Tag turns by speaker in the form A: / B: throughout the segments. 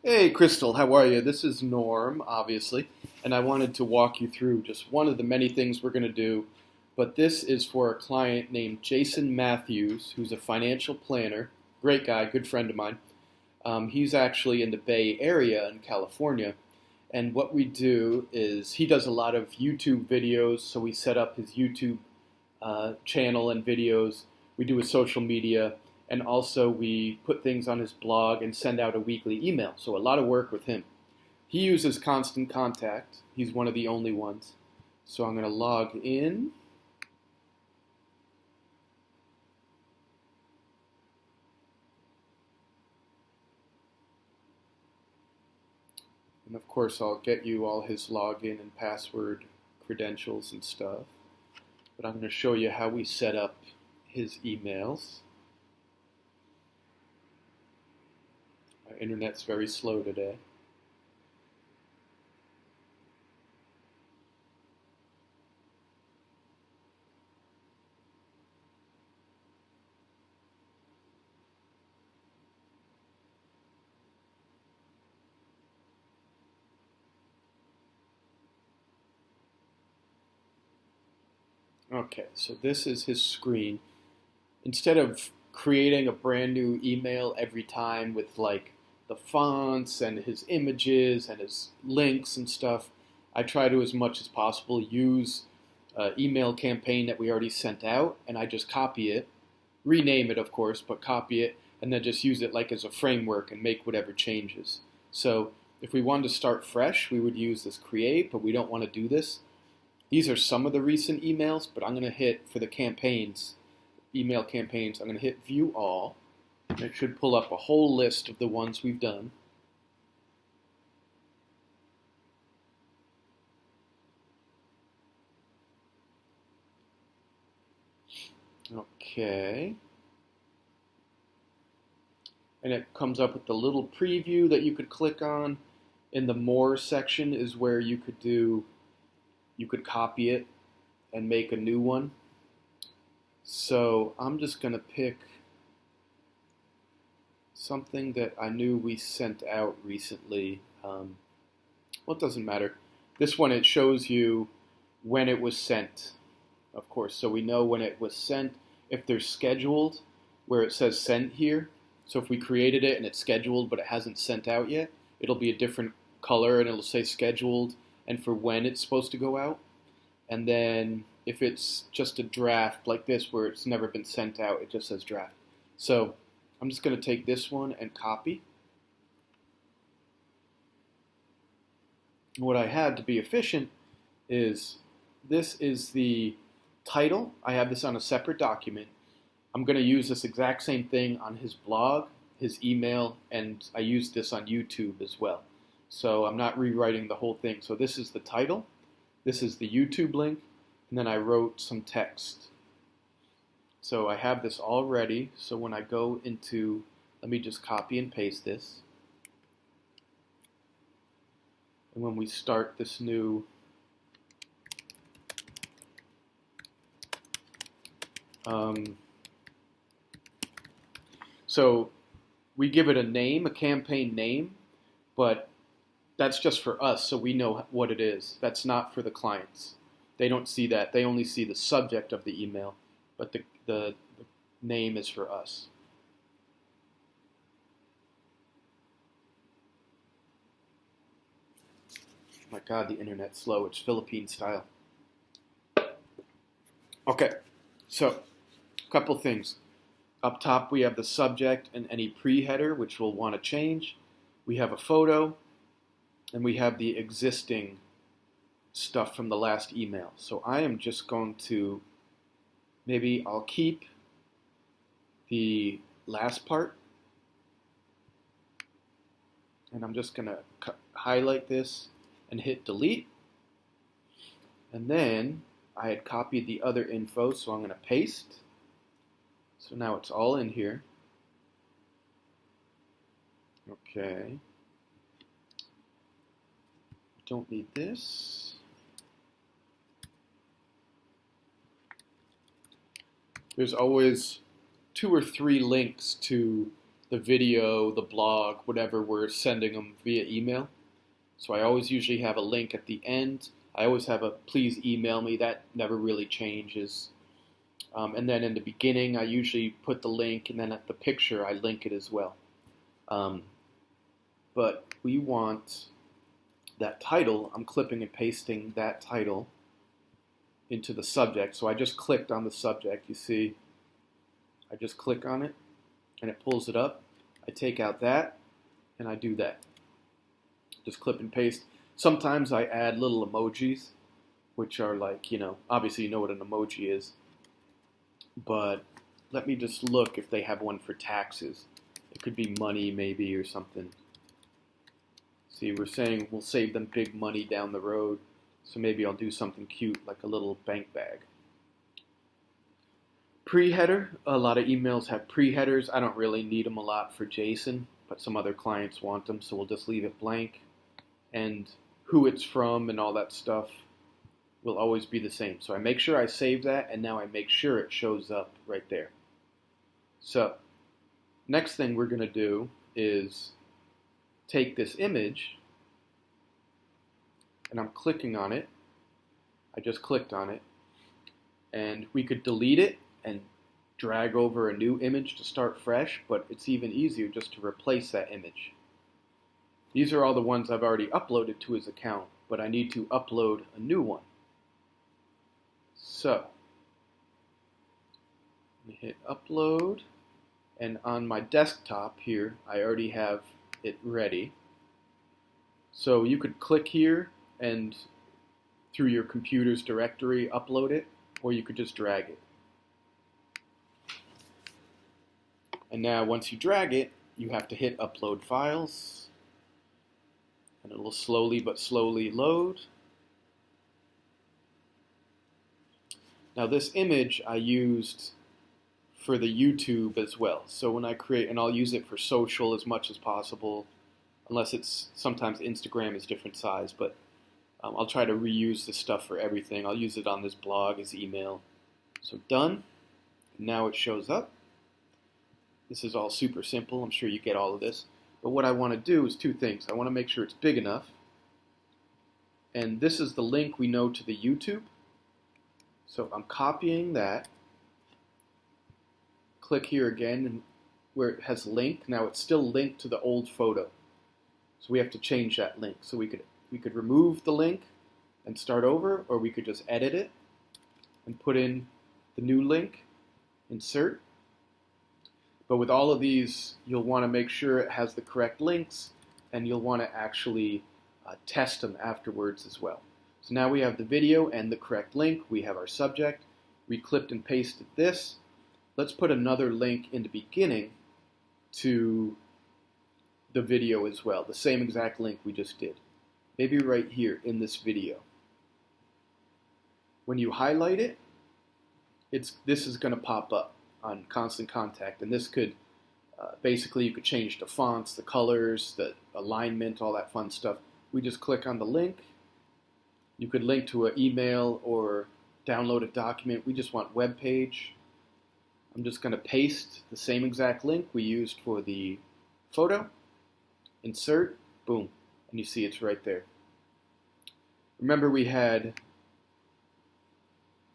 A: Hey, Crystal, how are you? This is Norm, obviously, and I wanted to walk you through just one of the many things we're going to do. But this is for a client named Jason Matthews, who's a financial planner, great guy, good friend of mine. He's actually in the Bay Area in California, and what we do is he does a lot of YouTube videos, so we set up his YouTube channel and videos. We do his social media, and also we put things on his blog and send out a weekly email. So a lot of work with him. He uses Constant Contact. He's one of the only ones. So I'm going to log in. And of course, I'll get you all his login and password credentials and stuff. But I'm going to show you how we set up his emails. My internet's very slow today. Okay, so this is his screen. Instead of creating a brand new email every time with like the fonts and his images and his links and stuff, I try to, as much as possible, use an email campaign that we already sent out, and I just copy it, rename it, of course, but copy it, and then just use it like as a framework and make whatever changes. So if we wanted to start fresh, we would use this create, but we don't want to do this. These are some of the recent emails, but I'm going to hit for the campaigns, email campaigns, I'm going to hit view all. And it should pull up a whole list of the ones we've done. Okay. And it comes up with the little preview that you could click on. In the more section is where you could copy it and make a new one. So I'm just going to pick something that I knew we sent out recently. Well, it doesn't matter. This one, it shows you when it was sent, of course. So we know when it was sent. If they're scheduled, where it says sent here, so if we created it and it's scheduled but it hasn't sent out yet, it'll be a different color and it'll say scheduled and for when it's supposed to go out. And then if it's just a draft like this where it's never been sent out, it just says draft. So I'm just going to take this one and copy. What I had to be efficient is this is the title. I have this on a separate document. I'm going to use this exact same thing on his blog, his email, and I use this on YouTube as well. So I'm not rewriting the whole thing. So this is the title, this is the YouTube link, and then I wrote some text. So I have this all ready. So when I go into, let me just copy and paste this. And when we start this new so we give it a name, a campaign name, but that's just for us, so we know what it is. That's not for the clients. They don't see that. They only see the subject of the email, but the name is for us. Oh my God, the internet's slow. It's Philippine style. Okay, so a couple things. Up top, we have the subject and any pre-header, which we'll want to change. We have a photo, and we have the existing stuff from the last email. So I am just going to, maybe I'll keep the last part, and I'm just going to highlight this and hit delete. And then I had copied the other info, so I'm going to paste. So now it's all in here. Okay. Don't need this. There's always 2 or 3 links to the video, the blog, whatever we're sending them via email. So I always usually have a link at the end. I always have a please email me. That never really changes. And then in the beginning, I usually put the link, and then at the picture, I link it as well. Um, but we want that title. I'm clipping and pasting that title into the subject. So I just clicked on the subject. You see, I just click on it, and it pulls it up. I take out that, and I do that. Just clip and paste. Sometimes I add little emojis, which are like, obviously you know what an emoji is. But let me just look if they have one for taxes. It could be money maybe or something. See, we're saying we'll save them big money down the road. So maybe I'll do something cute like a little bank bag. Pre-header. A lot of emails have pre-headers. I don't really need them a lot for JSON, but some other clients want them, so we'll just leave it blank. And who it's from and all that stuff will always be the same. So I make sure I save that, and now I make sure it shows up right there. So next thing we're going to do is take this image, and I'm clicking on it. I just clicked on it, and we could delete it and drag over a new image to start fresh, but it's even easier just to replace that image. These are all the ones I've already uploaded to his account, but I need to upload a new one. So, hit upload, and on my desktop here, I already have it ready. So you could click here and through your computer's directory upload it, or you could just drag it. And now once you drag it, you have to hit upload files. And it will slowly but slowly load. Now this image I used for the YouTube as well. So when I create, and I'll use it for social as much as possible, unless it's, sometimes Instagram is different size, but I'll try to reuse this stuff for everything. I'll use it on this blog as email. So done. Now it shows up. This is all super simple. I'm sure you get all of this. But what I want to do is two things. I want to make sure it's big enough. And this is the link we know to the YouTube. So I'm copying that. Click here again, and where it has link. Now it's still linked to the old photo. So we have to change that link. So we could remove the link and start over, or we could just edit it and put in the new link, insert. But with all of these, you'll want to make sure it has the correct links, and you'll want to actually test them afterwards as well. So now we have the video and the correct link. We have our subject. We clipped and pasted this. Let's put another link in the beginning to the video as well, the same exact link we just did. Maybe right here in this video. When you highlight it, this is going to pop up on Constant Contact, and this could basically, you could change the fonts, the colors, the alignment, all that fun stuff. We just click on the link. You could link to an email or download a document. We just want web page. I'm just going to paste the same exact link we used for the photo. Insert, boom, and you see it's right there. Remember we had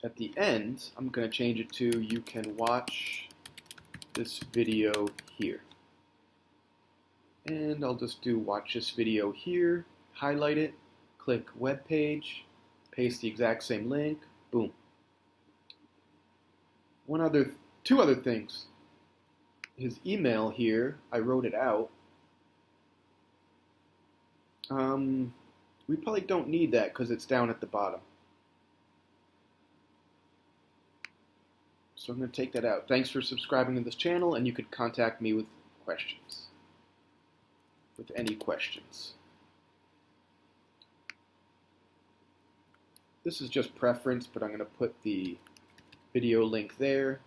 A: at the end, I'm going to change it to you can watch this video here. And I'll just do watch this video here, highlight it, click web page, paste the exact same link, boom. Two other things. His email here, I wrote it out. We probably don't need that because it's down at the bottom. So I'm going to take that out. Thanks for subscribing to this channel, and you could contact me with questions. With any questions. This is just preference, but I'm going to put the video link there.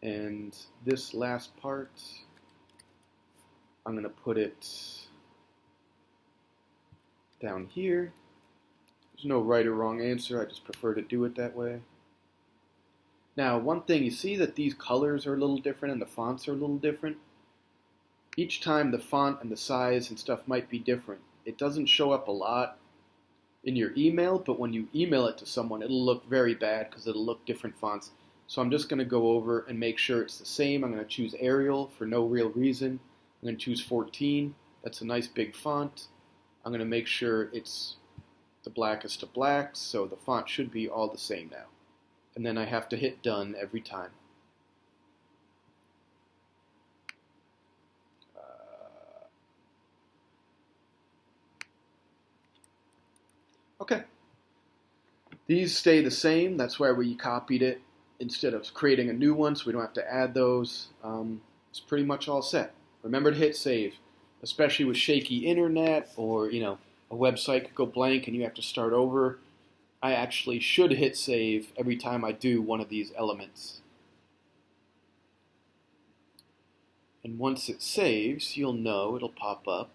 A: And this last part, I'm going to put it down here. There's no right or wrong answer. I just prefer to do it that way. Now, one thing, you see that these colors are a little different and the fonts are a little different? Each time the font and the size and stuff might be different. It doesn't show up a lot in your email, but when you email it to someone, it'll look very bad because it'll look different fonts. So I'm just going to go over and make sure it's the same. I'm going to choose Arial for no real reason. I'm going to choose 14. That's a nice big font. I'm going to make sure it's the blackest of blacks, so the font should be all the same now. And then I have to hit done every time. Okay. These stay the same. That's why we copied it instead of creating a new one, so we don't have to add those. It's pretty much all set. Remember to hit save, especially with shaky internet or, a website could go blank and you have to start over. I actually should hit save every time I do one of these elements. And once it saves, you'll know it'll pop up.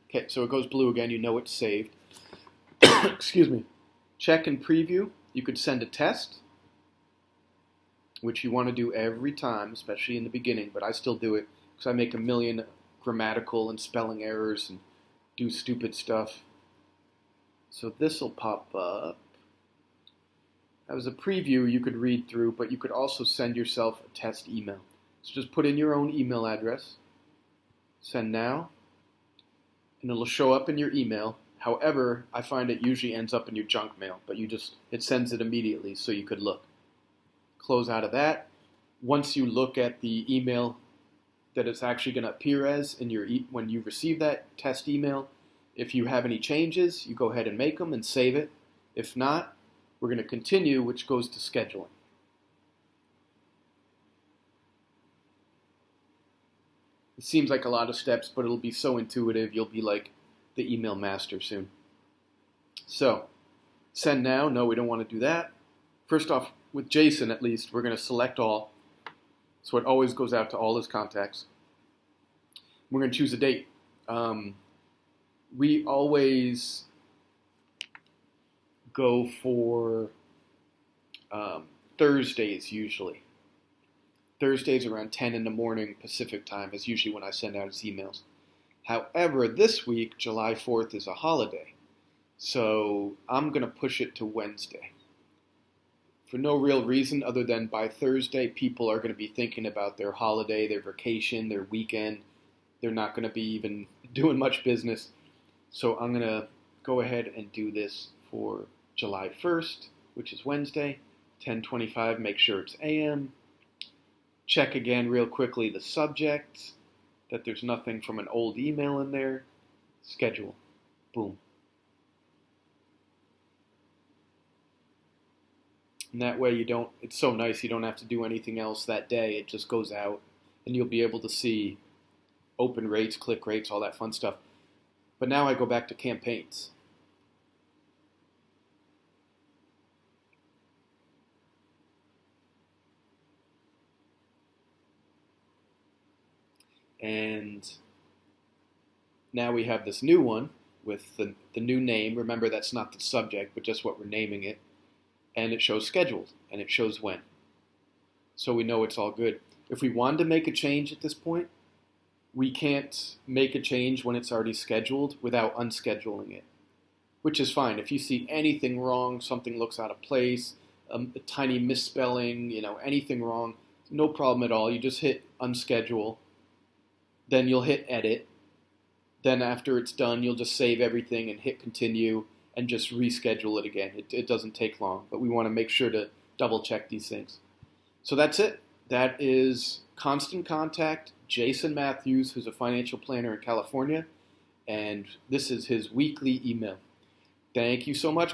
A: Okay, so it goes blue again, you know it's saved. Excuse me. Check and preview. You could send a test, which you want to do every time, especially in the beginning, but I still do it because I make a million grammatical and spelling errors and do stupid stuff. So this will pop up. That was a preview you could read through, but you could also send yourself a test email. So just put in your own email address, send now, and it'll show up in your email. However, I find it usually ends up in your junk mail, but it sends it immediately so you could look. Close out of that. Once you look at the email that it's actually going to appear as in when you receive that test email, if you have any changes, you go ahead and make them and save it. If not, we're going to continue, which goes to scheduling. It seems like a lot of steps, but it'll be so intuitive, you'll be like the email master soon. So, send now. No, we don't want to do that. First off, with Jason at least, we're going to select all. So it always goes out to all his contacts. We're going to choose a date. We always go for Thursdays usually. Thursdays around 10 in the morning Pacific time is usually when I send out his emails. However, this week, July 4th is a holiday. So I'm going to push it to Wednesday. For no real reason other than by Thursday, people are going to be thinking about their holiday, their vacation, their weekend. They're not going to be even doing much business. So I'm going to go ahead and do this for July 1st, which is Wednesday, 10:25. Make sure it's AM. Check again real quickly the subject, that there's nothing from an old email in there. Schedule. Boom. And that way it's so nice you don't have to do anything else that day. It just goes out and you'll be able to see open rates, click rates, all that fun stuff. But now I go back to campaigns. And now we have this new one with the new name. Remember, that's not the subject, but just what we're naming it. And it shows scheduled, and it shows when. So we know it's all good. If we wanted to make a change at this point, we can't make a change when it's already scheduled without unscheduling it, which is fine. If you see anything wrong, something looks out of place, a tiny misspelling, anything wrong, no problem at all. You just hit unschedule, then you'll hit edit. Then after it's done, you'll just save everything and hit continue and just reschedule it again. It doesn't take long, but we want to make sure to double check these things. So that's it. That is Constant Contact, Jason Matthews, who's a financial planner in California, and this is his weekly email. Thank you so much, Chris.